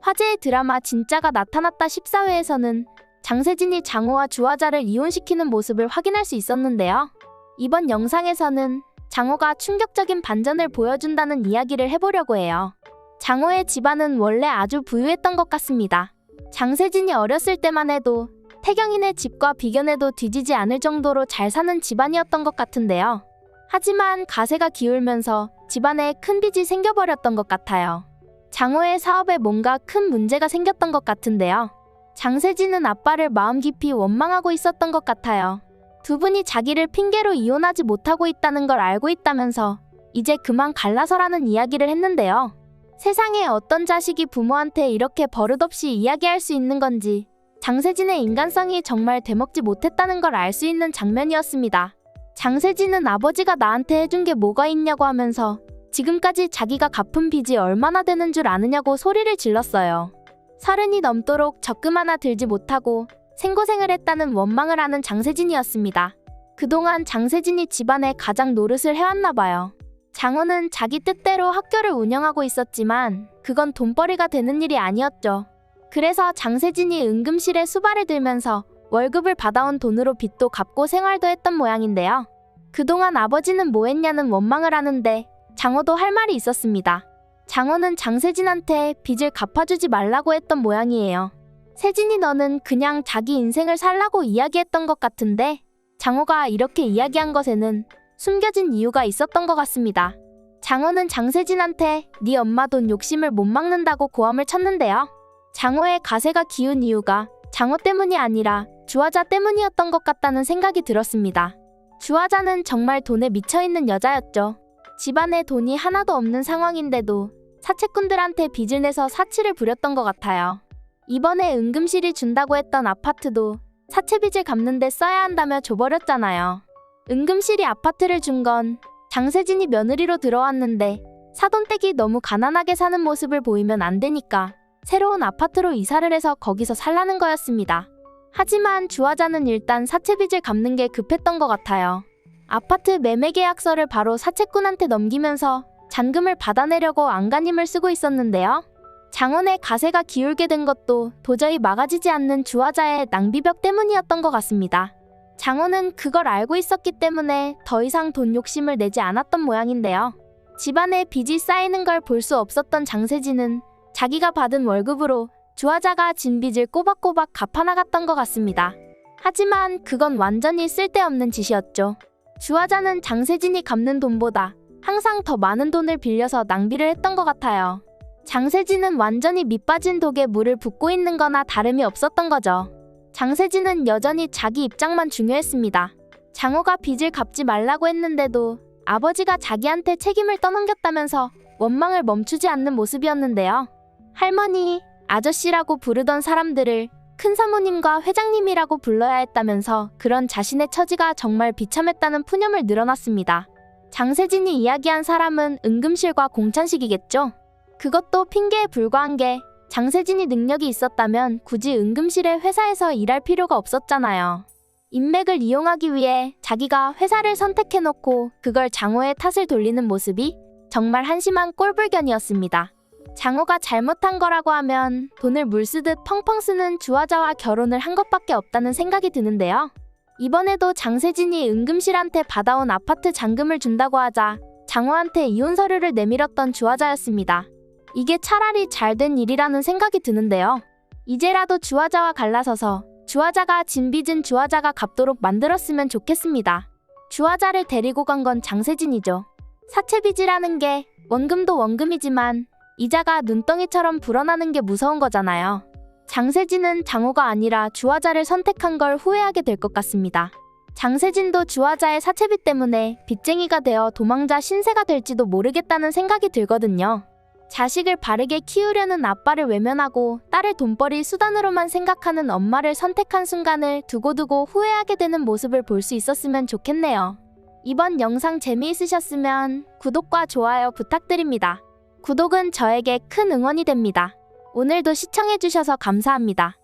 화제의 드라마 진짜가 나타났다 14회에서는 장세진이 장호와 주화자를 이혼시키는 모습을 확인할 수 있었는데요. 이번 영상에서는 장호가 충격적인 반전을 보여준다는 이야기를 해보려고 해요. 장호의 집안은 원래 아주 부유했던 것 같습니다. 장세진이 어렸을 때만 해도 태경인의 집과 비견해도 뒤지지 않을 정도로 잘 사는 집안이었던 것 같은데요. 하지만 가세가 기울면서 집안에 큰 빚이 생겨버렸던 것 같아요. 장호의 사업에 뭔가 큰 문제가 생겼던 것 같은데요. 장세진은 아빠를 마음 깊이 원망하고 있었던 것 같아요. 두 분이 자기를 핑계로 이혼하지 못하고 있다는 걸 알고 있다면서 이제 그만 갈라서라는 이야기를 했는데요. 세상에 어떤 자식이 부모한테 이렇게 버릇없이 이야기할 수 있는 건지 장세진의 인간성이 정말 되먹지 못했다는 걸 알 수 있는 장면이었습니다. 장세진은 아버지가 나한테 해준 게 뭐가 있냐고 하면서 지금까지 자기가 갚은 빚이 얼마나 되는 줄 아느냐고 소리를 질렀어요. 30이 넘도록 적금 하나 들지 못하고 생고생을 했다는 원망을 하는 장세진이었습니다. 그동안 장세진이 집안에 가장 노릇을 해왔나 봐요. 장호는 자기 뜻대로 학교를 운영하고 있었지만 그건 돈벌이가 되는 일이 아니었죠. 그래서 장세진이 응급실에 수발을 들면서 월급을 받아온 돈으로 빚도 갚고 생활도 했던 모양인데요. 그동안 아버지는 뭐 했냐는 원망을 하는데 장호도 할 말이 있었습니다. 장호는 장세진한테 빚을 갚아주지 말라고 했던 모양이에요. 세진이 너는 그냥 자기 인생을 살라고 이야기했던 것 같은데 장호가 이렇게 이야기한 것에는 숨겨진 이유가 있었던 것 같습니다. 장호는 장세진한테 네 엄마 돈 욕심을 못 막는다고 고함을 쳤는데요. 장호의 가세가 기운 이유가 장호 때문이 아니라 주화자 때문이었던 것 같다는 생각이 들었습니다. 주화자는 정말 돈에 미쳐있는 여자였죠. 집안에 돈이 하나도 없는 상황인데도 사채꾼들한테 빚을 내서 사치를 부렸던 것 같아요. 이번에 응급실이 준다고 했던 아파트도 사채빚을 갚는 데 써야 한다며 줘버렸잖아요. 응급실이 아파트를 준 건 장세진이 며느리로 들어왔는데 사돈댁이 너무 가난하게 사는 모습을 보이면 안 되니까 새로운 아파트로 이사를 해서 거기서 살라는 거였습니다. 하지만 주화자는 일단 사채빚을 갚는 게 급했던 것 같아요. 아파트 매매 계약서를 바로 사채꾼한테 넘기면서 잔금을 받아내려고 안간힘을 쓰고 있었는데요. 장원의 가세가 기울게 된 것도 도저히 막아지지 않는 주화자의 낭비벽 때문이었던 것 같습니다. 장원은 그걸 알고 있었기 때문에 더 이상 돈 욕심을 내지 않았던 모양인데요. 집안에 빚이 쌓이는 걸 볼 수 없었던 장세진은 자기가 받은 월급으로 주화자가 진 빚을 꼬박꼬박 갚아나갔던 것 같습니다. 하지만 그건 완전히 쓸데없는 짓이었죠. 주화자는 장세진이 갚는 돈보다 항상 더 많은 돈을 빌려서 낭비를 했던 것 같아요. 장세진은 완전히 밑빠진 독에 물을 붓고 있는 거나 다름이 없었던 거죠. 장세진은 여전히 자기 입장만 중요했습니다. 장호가 빚을 갚지 말라고 했는데도 아버지가 자기한테 책임을 떠넘겼다면서 원망을 멈추지 않는 모습이었는데요. 할머니, 아저씨라고 부르던 사람들을 큰사모님과 회장님이라고 불러야 했다면서 그런 자신의 처지가 정말 비참했다는 푸념을 늘어놨습니다. 장세진이 이야기한 사람은 응급실과 공찬식이겠죠? 그것도 핑계에 불과한 게 장세진이 능력이 있었다면 굳이 응급실의 회사에서 일할 필요가 없었잖아요. 인맥을 이용하기 위해 자기가 회사를 선택해놓고 그걸 장호의 탓을 돌리는 모습이 정말 한심한 꼴불견이었습니다. 장호가 잘못한 거라고 하면 돈을 물쓰듯 펑펑 쓰는 주화자와 결혼을 한 것밖에 없다는 생각이 드는데요. 이번에도 장세진이 응급실한테 받아온 아파트 잔금을 준다고 하자 장호한테 이혼 서류를 내밀었던 주화자였습니다. 이게 차라리 잘된 일이라는 생각이 드는데요. 이제라도 주화자와 갈라서서 주화자가 진 빚은 주화자가 갚도록 만들었으면 좋겠습니다. 주화자를 데리고 간 건 장세진이죠. 사채빚이라는 게 원금도 원금이지만 이자가 눈덩이처럼 불어나는 게 무서운 거잖아요. 장세진은 장호가 아니라 주화자를 선택한 걸 후회하게 될 것 같습니다. 장세진도 주화자의 사채빚 때문에 빚쟁이가 되어 도망자 신세가 될지도 모르겠다는 생각이 들거든요. 자식을 바르게 키우려는 아빠를 외면하고 딸을 돈벌이 수단으로만 생각하는 엄마를 선택한 순간을 두고두고 후회하게 되는 모습을 볼 수 있었으면 좋겠네요. 이번 영상 재미있으셨으면 구독과 좋아요 부탁드립니다. 구독은 저에게 큰 응원이 됩니다. 오늘도 시청해주셔서 감사합니다.